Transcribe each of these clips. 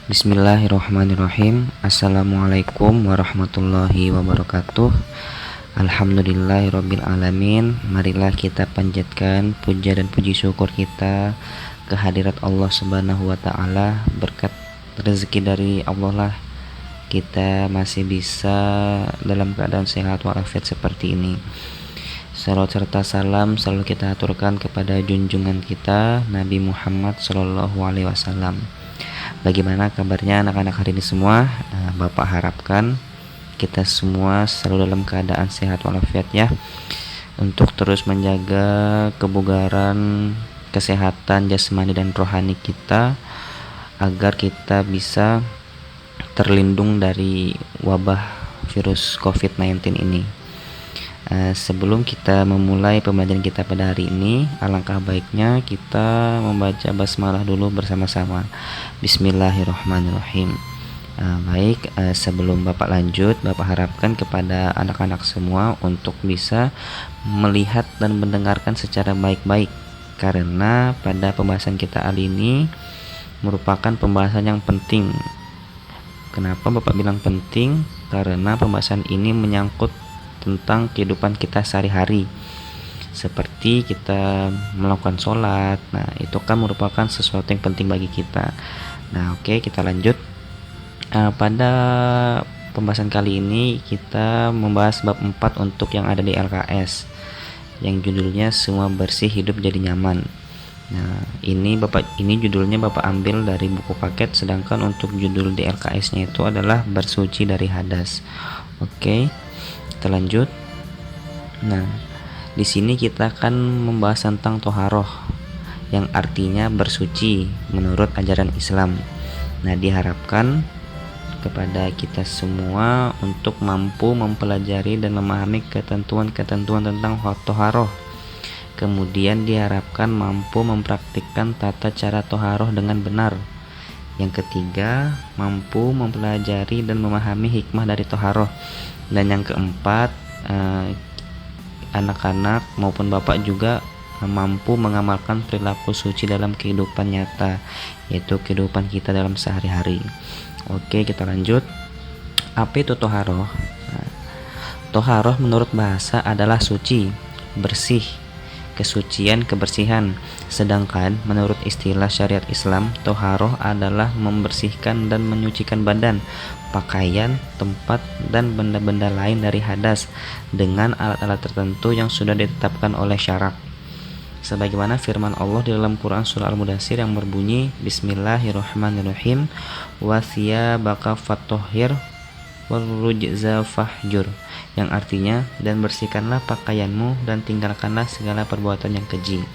Bismillahirrahmanirrahim. Assalamualaikum warahmatullahi wabarakatuh. Alhamdulillahirabbil alamin. Marilah kita panjatkan puja dan puji syukur kita kehadirat Allah Subhanahu wa taala. Berkat rezeki dari Allah lah kita masih bisa dalam keadaan sehat walafiat seperti ini. Salawat serta salam selalu kita aturkan kepada junjungan kita Nabi Muhammad Shallallahu Alaihi Wasallam. Bagaimana kabarnya anak-anak hari ini semua? Bapak harapkan kita semua selalu dalam keadaan sehat walafiat ya, untuk terus menjaga kebugaran, kesehatan jasmani dan rohani kita, agar kita bisa terlindung dari wabah virus COVID-19 ini. Sebelum kita memulai pembelajaran kita pada hari ini, alangkah baiknya kita membaca basmalah dulu bersama-sama. Bismillahirrahmanirrahim. Baik, sebelum Bapak lanjut, Bapak harapkan kepada anak-anak semua untuk bisa melihat dan mendengarkan secara baik-baik, karena pada pembahasan kita kali ini merupakan pembahasan yang penting. Kenapa Bapak bilang penting? Karena pembahasan ini menyangkut tentang kehidupan kita sehari-hari, seperti kita melakukan sholat. Nah, itu kan merupakan sesuatu yang penting bagi kita. Nah, oke, kita lanjut. Pada pembahasan kali ini kita membahas bab 4 untuk yang ada di LKS, yang judulnya Semua Bersih Hidup Jadi Nyaman. Nah, ini judulnya Bapak ambil dari buku paket, sedangkan untuk judul di LKS-nya itu adalah Bersuci dari Hadas. Oke, kita lanjut. Nah, di sini kita akan membahas tentang toharoh, yang artinya bersuci menurut ajaran Islam. Nah, diharapkan kepada kita semua untuk mampu mempelajari dan memahami ketentuan-ketentuan tentang toharoh. Kemudian diharapkan mampu mempraktikkan tata cara toharoh dengan benar. Yang ketiga, mampu mempelajari dan memahami hikmah dari toharoh. Dan yang keempat, anak-anak maupun bapak juga mampu mengamalkan perilaku suci dalam kehidupan nyata, yaitu kehidupan kita dalam sehari-hari. Oke, kita lanjut. Apa itu toharoh? Toharoh menurut bahasa adalah suci, bersih, kesucian, kebersihan. Sedangkan menurut istilah syariat Islam, toharoh adalah membersihkan dan menyucikan badan, pakaian, tempat, dan benda-benda lain dari hadas dengan alat-alat tertentu yang sudah ditetapkan oleh syarak. Sebagaimana firman Allah di dalam Quran surah Al-Mudaththir yang berbunyi, Bismillahirrahmanirrahim, wa thiyabaka fatahhir warujza fahjur, yang artinya, dan bersihkanlah pakaianmu dan tinggalkanlah segala perbuatan yang keji.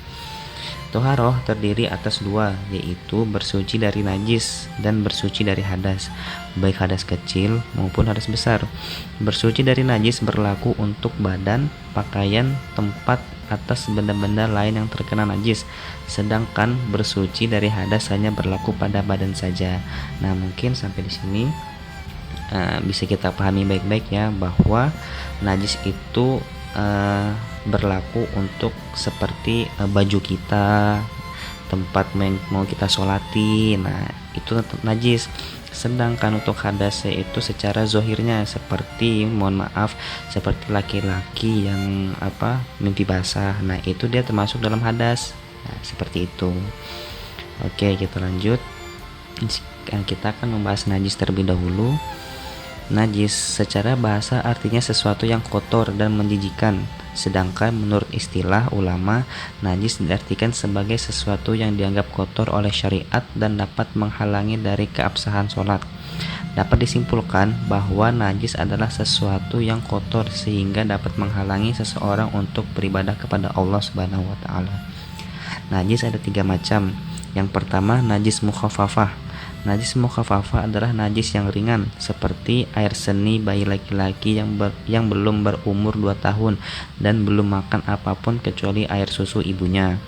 Toharoh terdiri atas dua, yaitu bersuci dari najis dan bersuci dari hadas, baik hadas kecil maupun hadas besar. Bersuci dari najis berlaku untuk badan, pakaian, tempat, atas benda-benda lain yang terkena najis, sedangkan bersuci dari hadas hanya berlaku pada badan saja. Nah, mungkin sampai di sini bisa kita pahami baik-baik ya, bahwa najis itu berlaku untuk seperti baju kita, tempat mau kita sholati, nah itu tetap najis. Sedangkan untuk hadas itu secara zohirnya seperti, seperti laki-laki yang mimpi basah, nah itu dia termasuk dalam hadas. Nah, seperti itu. Oke, kita lanjut. Kita akan membahas najis terlebih dahulu. Najis secara bahasa artinya sesuatu yang kotor dan menjijikkan. Sedangkan menurut istilah ulama, najis diartikan sebagai sesuatu yang dianggap kotor oleh syariat dan dapat menghalangi dari keabsahan sholat. Dapat disimpulkan bahwa najis adalah sesuatu yang kotor sehingga dapat menghalangi seseorang untuk beribadah kepada Allah Subhanahu wa taala. Najis ada 3 macam. Yang pertama, najis mukhafafah. Najis mukhafafah adalah najis yang ringan, seperti air seni bayi laki-laki yang belum berumur 2 tahun dan belum makan apapun kecuali air susu ibunya.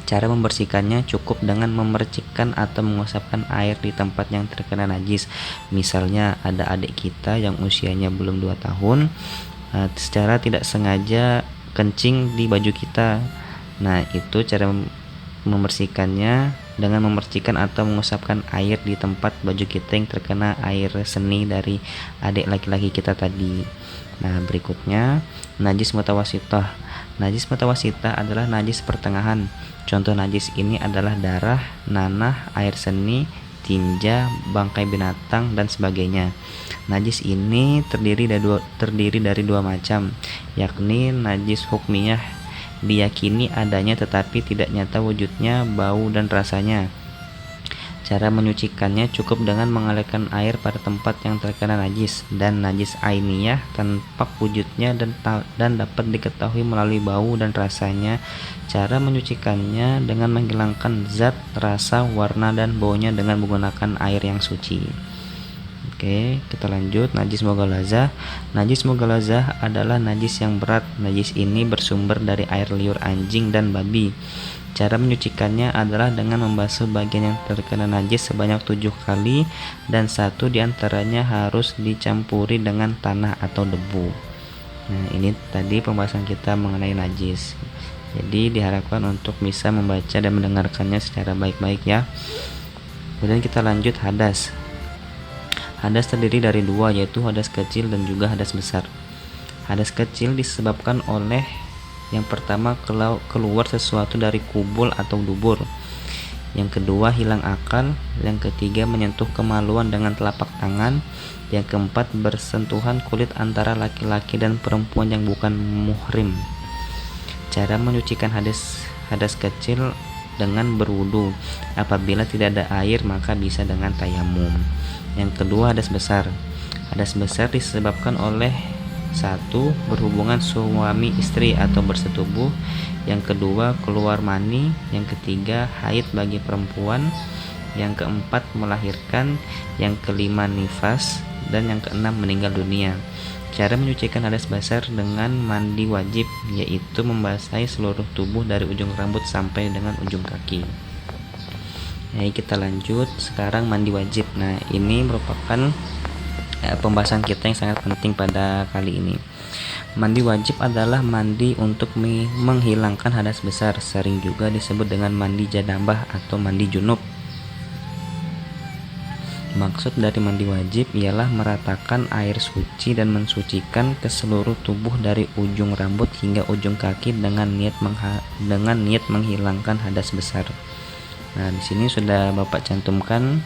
Cara membersihkannya cukup dengan memercikkan atau mengusapkan air di tempat yang terkena najis. Misalnya ada adik kita yang usianya belum 2 tahun, secara tidak sengaja kencing di baju kita. Nah, itu cara membersihkannya dengan memercikan atau mengusapkan air di tempat baju kita yang terkena air seni dari adik laki-laki kita tadi. Nah, berikutnya najis mutawasithah. Najis mutawasithah adalah najis pertengahan. Contoh najis ini adalah darah, nanah, air seni, tinja, bangkai binatang, dan sebagainya. Najis ini terdiri dari dua macam, yakni najis hukmiyah, diyakini adanya tetapi tidak nyata wujudnya, bau dan rasanya. Cara menyucikannya cukup dengan mengalirkan air pada tempat yang terkena najis, dan najis ainiyah tampak wujudnya dan dapat diketahui melalui bau dan rasanya. Cara menyucikannya dengan menghilangkan zat, rasa, warna, dan baunya dengan menggunakan air yang suci. Oke, kita lanjut. Najis mughalazah. Najis mughalazah adalah najis yang berat. Najis ini bersumber dari air liur anjing dan babi. Cara menyucikannya adalah dengan membasuh bagian yang terkena najis sebanyak 7 kali, dan 1 diantaranya harus dicampuri dengan tanah atau debu. Nah, ini tadi pembahasan kita mengenai najis. Jadi diharapkan untuk bisa membaca dan mendengarkannya secara baik-baik ya. Kemudian kita lanjut hadas. Hadas terdiri dari dua, yaitu hadas kecil dan juga hadas besar. Hadas kecil disebabkan oleh yang pertama, keluar sesuatu dari kubul atau dubur. Yang kedua, hilang akal. Yang ketiga, menyentuh kemaluan dengan telapak tangan. Yang keempat, bersentuhan kulit antara laki-laki dan perempuan yang bukan muhrim. Cara menyucikan hadas kecil dengan berwudu. Apabila tidak ada air, maka bisa dengan tayamum. Yang kedua, hadas besar. Hadas besar disebabkan oleh 1. Berhubungan suami istri atau bersetubuh. Yang kedua, keluar mani. Yang ketiga, haid bagi perempuan. Yang keempat, melahirkan. Yang kelima, nifas. Dan yang keenam, meninggal dunia. Cara menyucikan hadas besar dengan mandi wajib, yaitu membasahi seluruh tubuh dari ujung rambut sampai dengan ujung kaki. Nah, kita lanjut sekarang mandi wajib. Nah, ini merupakan pembahasan kita yang sangat penting pada kali ini. Mandi wajib adalah mandi untuk menghilangkan hadas besar, sering juga disebut dengan mandi janabah atau mandi junub. Maksud dari mandi wajib ialah meratakan air suci dan mensucikan ke seluruh tubuh dari ujung rambut hingga ujung kaki dengan niat menghilangkan hadas besar. Nah, di sini sudah Bapak cantumkan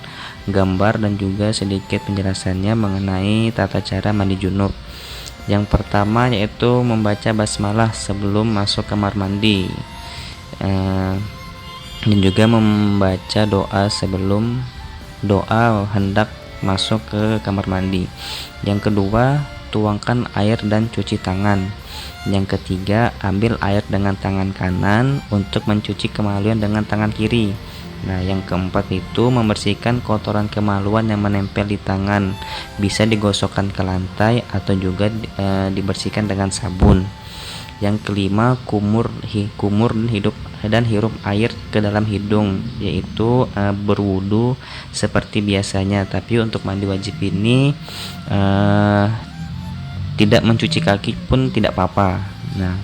gambar dan juga sedikit penjelasannya mengenai tata cara mandi junub. Yang pertama yaitu membaca basmalah sebelum masuk kamar mandi, dan juga membaca doa hendak masuk ke kamar mandi. Yang kedua, tuangkan air dan cuci tangan. Yang ketiga, ambil air dengan tangan kanan untuk mencuci kemaluan dengan tangan kiri. Nah, yang keempat itu membersihkan kotoran kemaluan yang menempel di tangan. Bisa digosokkan ke lantai atau juga dibersihkan dengan sabun. Yang kelima, kumur dan hirup air ke dalam hidung, yaitu berwudu seperti biasanya. Tapi untuk mandi wajib ini tidak mencuci kaki pun tidak apa-apa. Nah,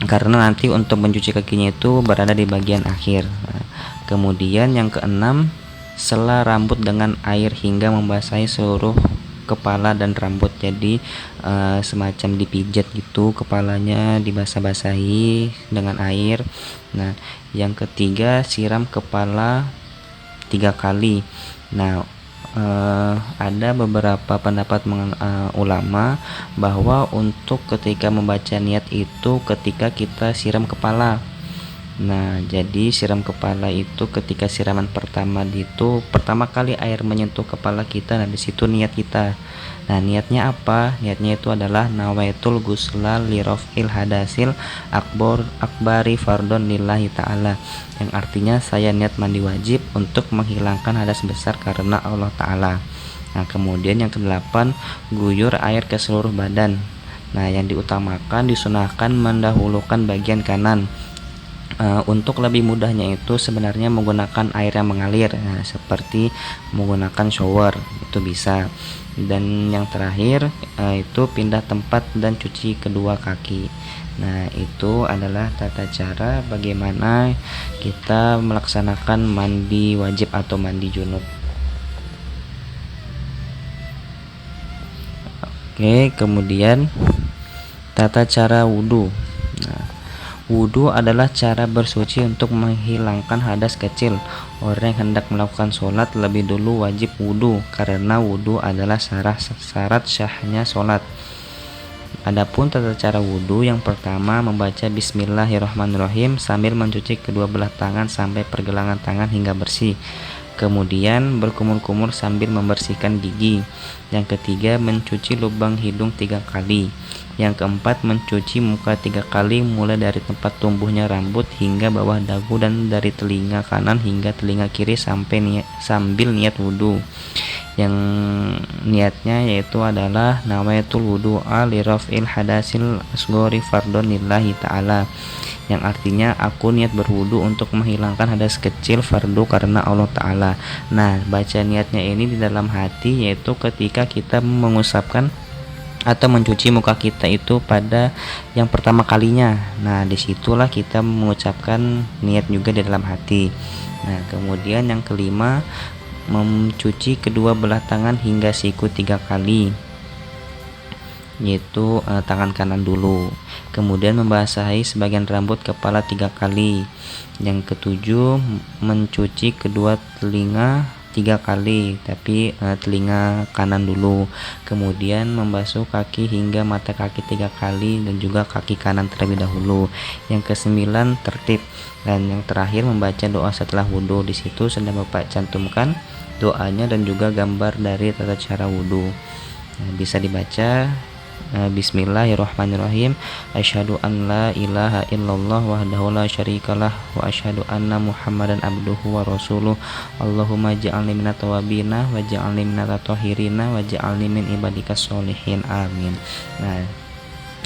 karena nanti untuk mencuci kakinya itu berada di bagian akhir. Kemudian yang keenam, sela rambut dengan air hingga membasahi seluruh kepala dan rambut. Jadi semacam dipijat gitu, kepalanya dibasah-basahi dengan air. Nah, yang ketiga, siram kepala 3 kali. Nah, ada beberapa pendapat ulama bahwa untuk ketika membaca niat itu ketika kita siram kepala. Nah, jadi siram kepala itu ketika siraman pertama kali air menyentuh kepala kita. Nah, di situ niat kita. Nah, niatnya apa? Niatnya itu adalah nawaitul ghusla li raf'il hadasil akbari fardhon lillahi ta'ala, yang artinya saya niat mandi wajib untuk menghilangkan hadas besar karena Allah Ta'ala. Nah, kemudian yang kedelapan, guyur air ke seluruh badan. Nah, yang diutamakan disunahkan mendahulukan bagian kanan. Untuk lebih mudahnya itu sebenarnya menggunakan air yang mengalir, seperti menggunakan shower itu bisa. Dan yang terakhir itu pindah tempat dan cuci kedua kaki. Nah, itu adalah tata cara bagaimana kita melaksanakan mandi wajib atau mandi junub. Oke, kemudian tata cara wudhu. Nah, wudhu adalah cara bersuci untuk menghilangkan hadas kecil. Orang yang hendak melakukan sholat lebih dulu wajib wudhu, karena wudhu adalah syarat syahnya sholat. Adapun tata cara wudhu, yang pertama membaca Bismillahirrahmanirrahim sambil mencuci kedua belah tangan sampai pergelangan tangan hingga bersih. Kemudian berkumur-kumur sambil membersihkan gigi. Yang ketiga mencuci lubang hidung 3 kali. Yang keempat mencuci muka 3 kali, mulai dari tempat tumbuhnya rambut hingga bawah dagu, dan dari telinga kanan hingga telinga kiri sambil niat wudhu. Yang niatnya yaitu adalah nawaitul wudu'a li raf'il hadasil asghari fardhon lillahi ta'ala, yang artinya aku niat berwudu untuk menghilangkan hadas kecil fardu karena Allah Ta'ala. Nah, baca niatnya ini di dalam hati, yaitu ketika kita mengusapkan atau mencuci muka kita itu pada yang pertama kalinya. Nah, disitulah kita mengucapkan niat juga di dalam hati. Nah, kemudian yang kelima mencuci kedua belah tangan hingga siku 3 kali, yaitu tangan kanan dulu. Kemudian membasahi sebagian rambut kepala 3 kali. Yang ketujuh mencuci kedua telinga 3 kali, tapi telinga kanan dulu. Kemudian membasuh kaki hingga mata kaki 3 kali, dan juga kaki kanan terlebih dahulu. Yang kesembilan tertib, dan yang terakhir membaca doa setelah wudhu. Di situ sudah Bapak cantumkan doanya dan juga gambar dari tata cara wudhu. Bisa dibaca Bismillahirrahmanirrahim. Asyhadu an la ilaha illallah wahdahu la syarikalah wa asyhadu anna Muhammadan abduhu wa rasuluh. Allahumma ja'alni minat tawabina wa ja'alni minat tahirina wa ja'alni min ibadikas sholihin. Amin. Nah,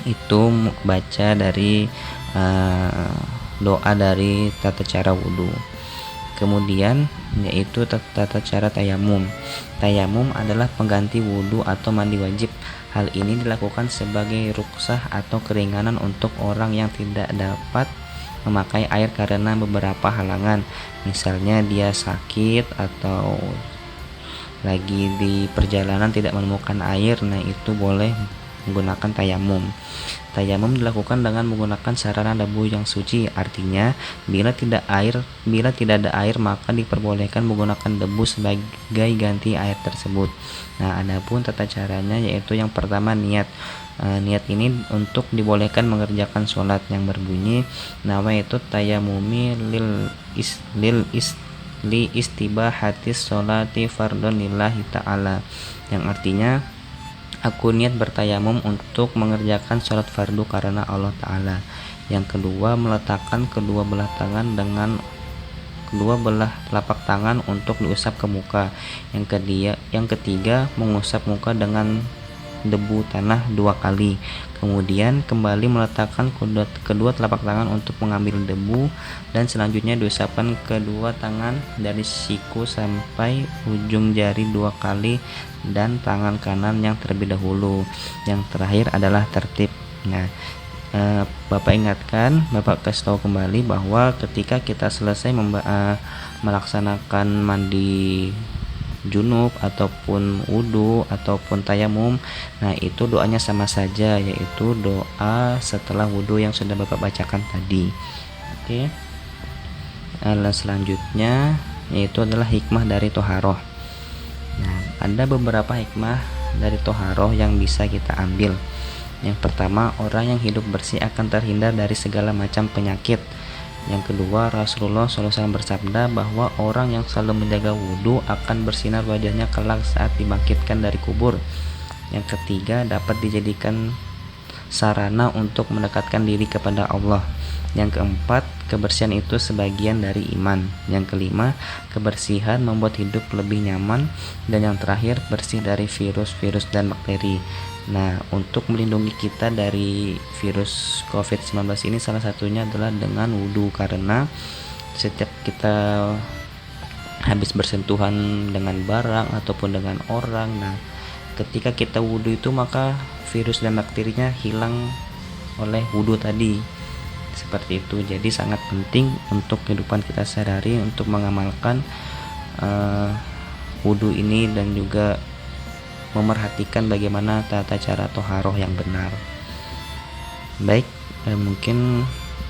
itu baca dari doa dari tata cara wudhu. Kemudian yaitu tata cara tayamum. Tayamum adalah pengganti wudhu atau mandi wajib. Hal ini dilakukan sebagai rukhsah atau keringanan untuk orang yang tidak dapat memakai air karena beberapa halangan. Misalnya dia sakit atau lagi di perjalanan tidak menemukan air, nah itu boleh menggunakan tayamum. Tayamum dilakukan dengan menggunakan sarana debu yang suci. Artinya, bila tidak ada air, maka diperbolehkan menggunakan debu sebagai ganti air tersebut. Nah, adapun tata caranya yaitu yang pertama niat. Niat ini untuk dibolehkan mengerjakan sholat yang berbunyi nawaitu tayamumi li istibahatis sholati fardhon lillahi ta'ala, yang artinya aku niat bertayamum untuk mengerjakan sholat fardu karena Allah Ta'ala. Yang kedua, meletakkan kedua belah tangan dengan kedua belah telapak tangan untuk diusap ke muka. Yang ketiga, mengusap muka dengan debu tanah 2 kali. Kemudian kembali meletakkan kedua telapak tangan untuk mengambil debu, dan selanjutnya diusapkan kedua tangan dari siku sampai ujung jari 2 kali, dan tangan kanan yang terlebih dahulu. Yang terakhir adalah tertib. Nah, Bapak ingatkan, Bapak kasih tahu kembali bahwa ketika kita selesai melaksanakan mandi junub ataupun wudhu ataupun tayamum, nah itu doanya sama saja, yaitu doa setelah wudhu yang sudah Bapak bacakan tadi. Oke. Selanjutnya yaitu adalah hikmah dari toharoh. Nah, ada beberapa hikmah dari toharoh yang bisa kita ambil. Yang pertama, orang yang hidup bersih akan terhindar dari segala macam penyakit. Yang kedua, Rasulullah SAW bersabda bahwa orang yang selalu menjaga wudhu akan bersinar wajahnya kelak saat dibangkitkan dari kubur. Yang ketiga, dapat dijadikan sarana untuk mendekatkan diri kepada Allah. Yang keempat, kebersihan itu sebagian dari iman. Yang kelima, kebersihan membuat hidup lebih nyaman. Dan yang terakhir, bersih dari virus-virus dan bakteri. Nah, untuk melindungi kita dari virus COVID-19 ini salah satunya adalah dengan wudhu, karena setiap kita habis bersentuhan dengan barang ataupun dengan orang, nah ketika kita wudhu itu maka virus dan bakterinya hilang oleh wudhu tadi. Seperti itu. Jadi sangat penting untuk kehidupan kita sehari-hari untuk mengamalkan wudhu ini dan juga memerhatikan bagaimana tata cara toharoh yang benar. Baik, mungkin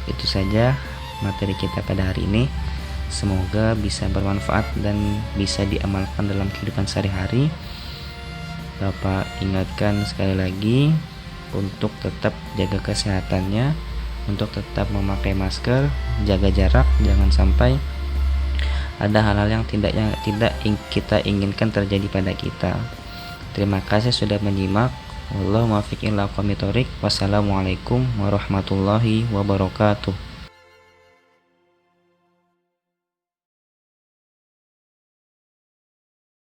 itu saja materi kita pada hari ini. Semoga bisa bermanfaat dan bisa diamalkan dalam kehidupan sehari-hari. Bapak ingatkan sekali lagi untuk tetap jaga kesehatannya, untuk tetap memakai masker, jaga jarak, jangan sampai ada hal-hal yang tidak kita inginkan terjadi pada kita. Terima kasih sudah menyimak. Wallahu muwaffiq ila aqwamit thoriq. Wassalamualaikum warahmatullahi wabarakatuh.